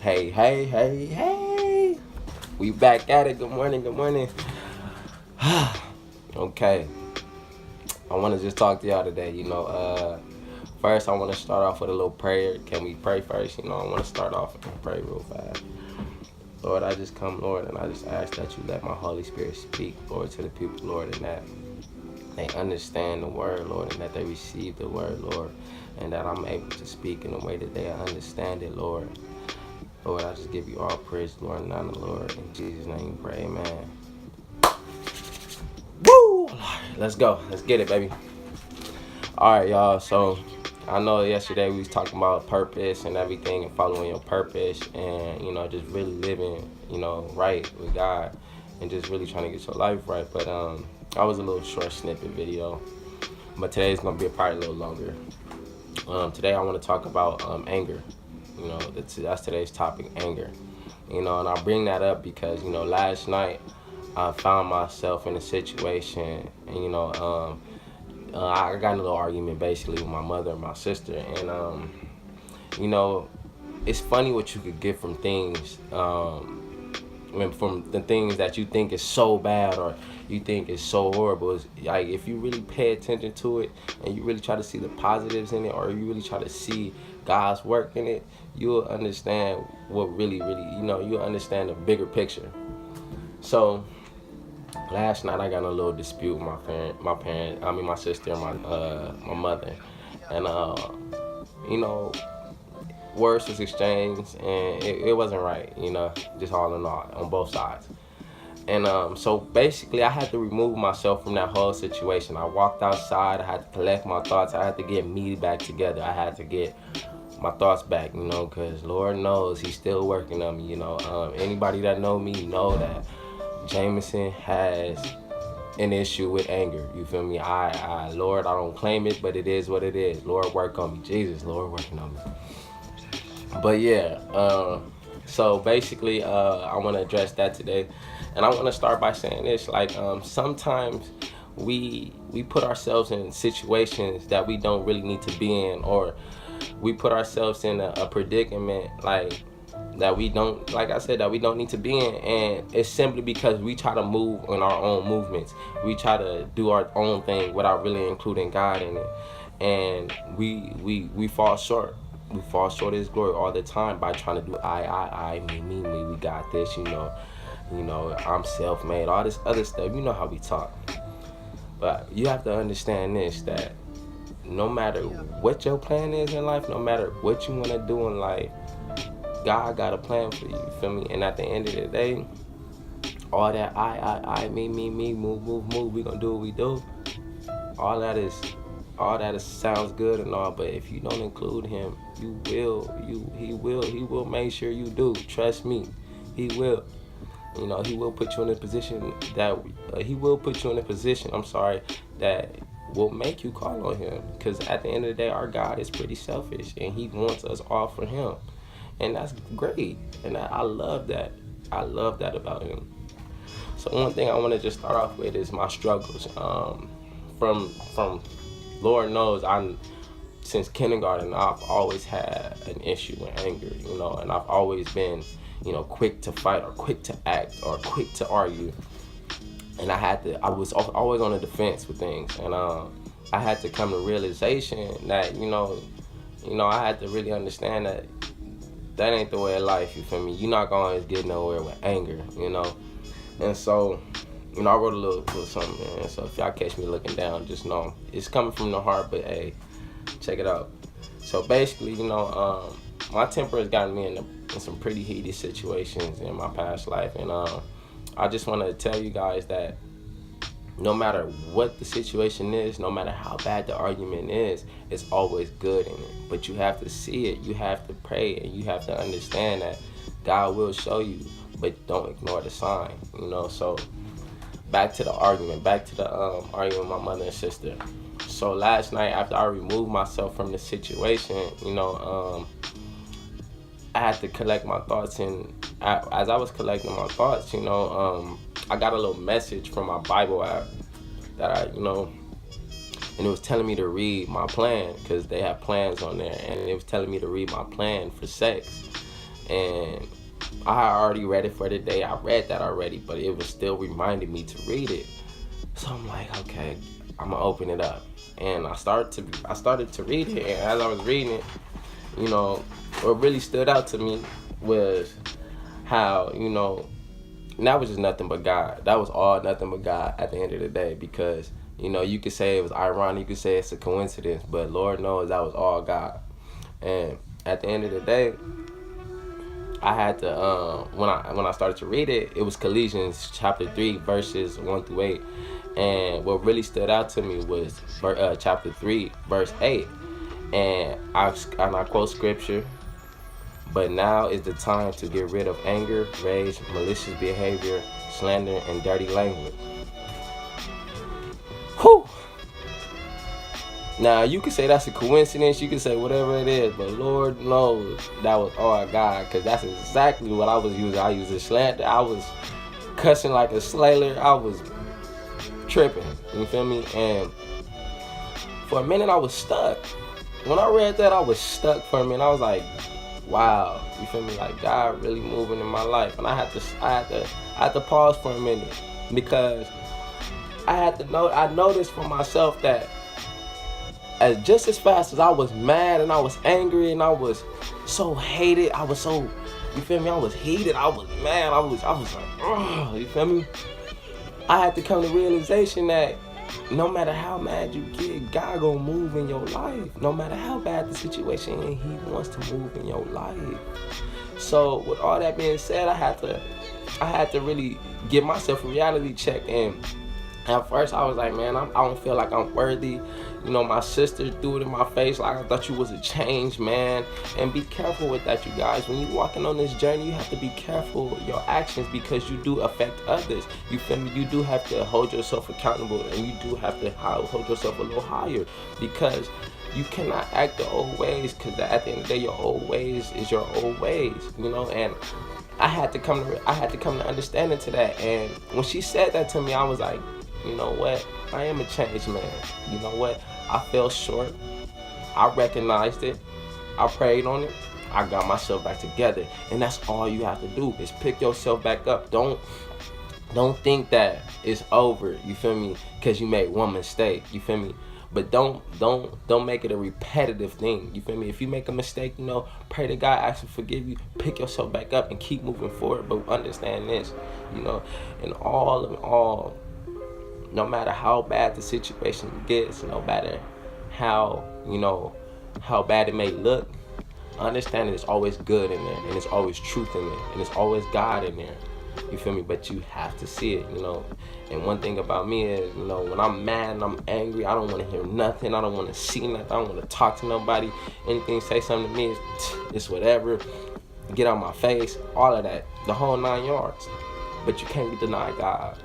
Hey, hey, hey, hey. We back at it. Good morning, good morning. Okay. I want to just talk to y'all today. First, I want to start off with a little prayer. Can we pray first? I want to start off and pray real fast. Lord, I just come, Lord, and I just ask that you let my Holy Spirit speak, Lord, to the people, Lord, and that they understand the word, Lord, and that they receive the word, Lord, and that I'm able to speak in a way that they understand it, Lord. Lord, I just give you all praise, Lord, and honor, Lord. In Jesus' name we pray, amen. Woo! Let's go. Let's get it, baby. All right, y'all. So I know yesterday we was talking about purpose and everything and following your purpose and, just really living, right with God and just really trying to get your life right. But I was a little short snippet video. But today's going to be probably a little longer. Today I want to talk about anger. That's today's topic, anger. And I bring that up because, last night I found myself in a situation, and I got in a little argument basically with my mother and my sister, and you know, it's funny what you could get from things, from the things that you think is so bad or you think is so horrible. It's like if you really pay attention to it and you really try to see the positives in it, or you really try to see God's work in it, you'll understand what really, you'll understand the bigger picture. So last night I got in a little dispute with my sister and my mother, and you know, words was exchanged, and it wasn't right, just all in all on both sides. And so basically, I had to remove myself from that whole situation. I walked outside. I had to collect my thoughts. I had to get me back together. I had to get my thoughts back, because Lord knows He's still working on me. Anybody that know me know that Jameson has an issue with anger. You feel me? Lord, I don't claim it, but it is what it is. Lord, work on me. Jesus, Lord, working on me. But yeah, so basically, I want to address that today, and I want to start by saying this: like, sometimes we put ourselves in situations that we don't really need to be in, or we put ourselves in a predicament like that we don't, like I said, that we don't need to be in, and it's simply because we try to move on our own movements. We try to do our own thing without really including God in it, and we fall short. We fall short of His glory all the time by trying to do me. We got this, I'm self-made, all this other stuff. You know how we talk, but you have to understand this: that no matter what your plan is in life, no matter what you want to do in life, God got a plan for you. You feel me? And at the end of the day, all that me, move, we gonna do what we do. All that is, sounds good and all, but if you don't include Him, He will make sure you do. Trust me, He will. He will put you in a position that I'm sorry, that will make you call on Him. Because at the end of the day, our God is pretty selfish, and He wants us all for Him, and that's great. And I love that. I love that about Him. So one thing I want to just start off with is my struggles. From Lord knows, since kindergarten I've always had an issue with anger, and I've always been, quick to fight or quick to act or quick to argue, and I was always on the defense with things, and I had to come to realization that I had to really understand that ain't the way of life. You feel me? You're not gonna always get nowhere with anger, and so. I wrote a little something, man. So if y'all catch me looking down, just know it's coming from the heart. But hey, check it out. So basically, my temper has gotten me in some pretty heated situations in my past life, and I just want to tell you guys that no matter what the situation is, no matter how bad the argument is, it's always good in it. But you have to see it, you have to pray, and you have to understand that God will show you, but don't ignore the sign. So. Back to the argument, argument with my mother and sister. So last night, after I removed myself from the situation, I had to collect my thoughts, and as I was collecting my thoughts, I got a little message from my Bible app that and it was telling me to read my plan, because they have plans on there, and it was telling me to read my plan for sex. And I had already read it for the day. I read that already, but it was still reminding me to read it. So I'm like, okay, I'm gonna open it up. And I started to read it, and as I was reading it, what really stood out to me was how, and that was just nothing but God. That was all nothing but God at the end of the day, because, you could say it was ironic, you could say it's a coincidence, but Lord knows that was all God. And at the end of the day, I had to, when I started to read it, it was Colossians chapter 3, verses 1 through 8. And what really stood out to me was chapter 3, verse 8. And I quote scripture, "But now is the time to get rid of anger, rage, malicious behavior, slander, and dirty language." Whew! Now, you can say that's a coincidence, you can say whatever it is, but Lord knows that was all God, because that's exactly what I was using. I used a slander, I was cussing like a slayer, I was tripping, you feel me? And for a minute I was stuck. When I read that, I was stuck for a minute. I was like, wow, you feel me? Like, God really moving in my life. And I had to pause for a minute, because I noticed for myself that just as fast as I was mad and I was angry and I was so hated, I was so, you feel me? I was heated, I was mad, I was like, oh, you feel me? I had to come to realization that no matter how mad you get, God gonna move in your life. No matter how bad the situation is, He wants to move in your life. So with all that being said, I had to really give myself a reality check. And at first I was like, man, I don't feel like I'm worthy. My sister threw it in my face like, I thought you was a changed man. And be careful with that, you guys. When you're walking on this journey, you have to be careful with your actions, because you do affect others. You feel me? You do have to hold yourself accountable, and you do have to hold yourself a little higher, because you cannot act the old ways, because at the end of the day, your old ways is your old ways, and I had to come to understanding to that. And when she said that to me, I was like, you know what? I am a changed man. You know what? I fell short. I recognized it. I prayed on it. I got myself back together. And that's all you have to do, is pick yourself back up. Don't think that it's over, you feel me, because you made one mistake, you feel me? But don't make it a repetitive thing, you feel me? If you make a mistake, pray to God, ask Him to forgive you, pick yourself back up and keep moving forward. But understand this, in all, no matter how bad the situation gets, no matter how bad it may look, understand that there's always good in there, and there's always truth in there, and there's always God in there. You feel me? But you have to see it, And one thing about me is, when I'm mad and I'm angry, I don't want to hear nothing. I don't want to see nothing. I don't want to talk to nobody. Anything say something to me, it's whatever. Get out my face, all of that, the whole 9 yards. But you can't deny God.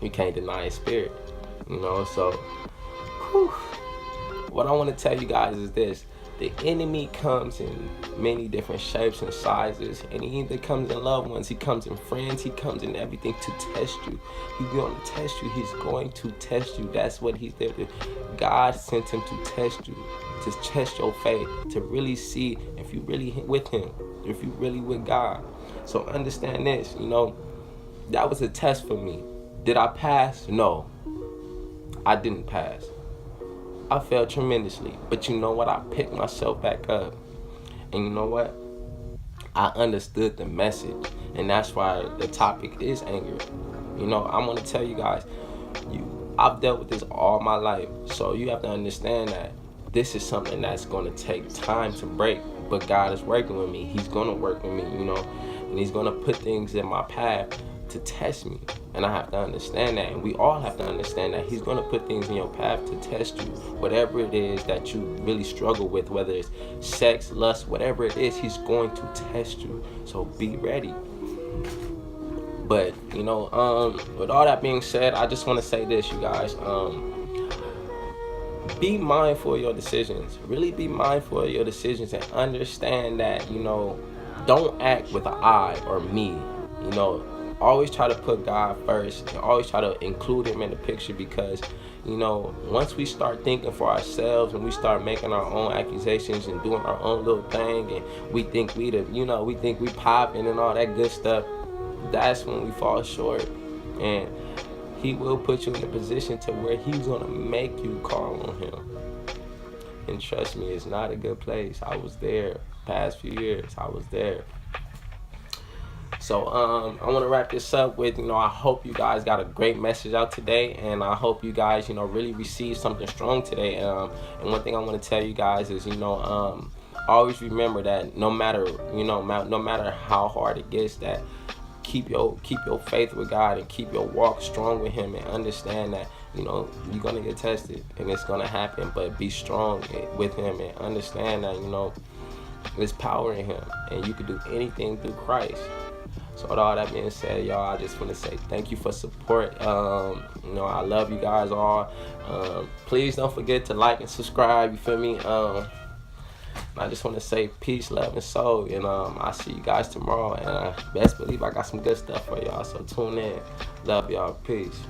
You can't deny His Spirit, So, what I want to tell you guys is this. The enemy comes in many different shapes and sizes, and he either comes in loved ones, he comes in friends, he comes in everything to test you. He's going to test you. He's going to test you. That's what He's there to. God sent Him to test you, to test your faith, to really see if you really with Him, if you really with God. So understand this, that was a test for me. Did I pass? No, I didn't pass. I failed tremendously, but you know what? I picked myself back up, and you know what? I understood the message, and that's why the topic is anger. I'm gonna tell you guys, I've dealt with this all my life, so you have to understand that this is something that's gonna take time to break. But God is working with me. He's gonna work with me, and He's gonna put things in my path to test me, and I have to understand that, and we all have to understand that He's going to put things in your path to test you. Whatever it is that you really struggle with, whether it's sex, lust, whatever it is, He's going to test you. So be ready. But with all that being said, I just want to say this, you guys. Be mindful of your decisions. Really be mindful of your decisions, and understand that don't act with an I or me. Always try to put God first, and always try to include Him in the picture, because You know, once we start thinking for ourselves and we start making our own accusations and doing our own little thing, and we think we think we popping and all that good stuff, that's when we fall short. And he will put you in a position to where he's gonna make you call on him. And trust me, it's not a good place. I was there past few years. I was there. So I want to wrap this up with, I hope you guys got a great message out today, and I hope you guys, really receive something strong today. And one thing I want to tell you guys is, always remember that no matter, no matter how hard it gets, that keep your faith with God and keep your walk strong with Him, and understand that you're gonna get tested and it's gonna happen, but be strong with Him and understand that there's power in Him and you can do anything through Christ. So with all that being said, y'all, I just want to say thank you for support. I love you guys all. Please don't forget to like and subscribe. You feel me? I just want to say peace, love, and soul. And I'll see you guys tomorrow. And best believe I got some good stuff for y'all. So tune in. Love y'all. Peace.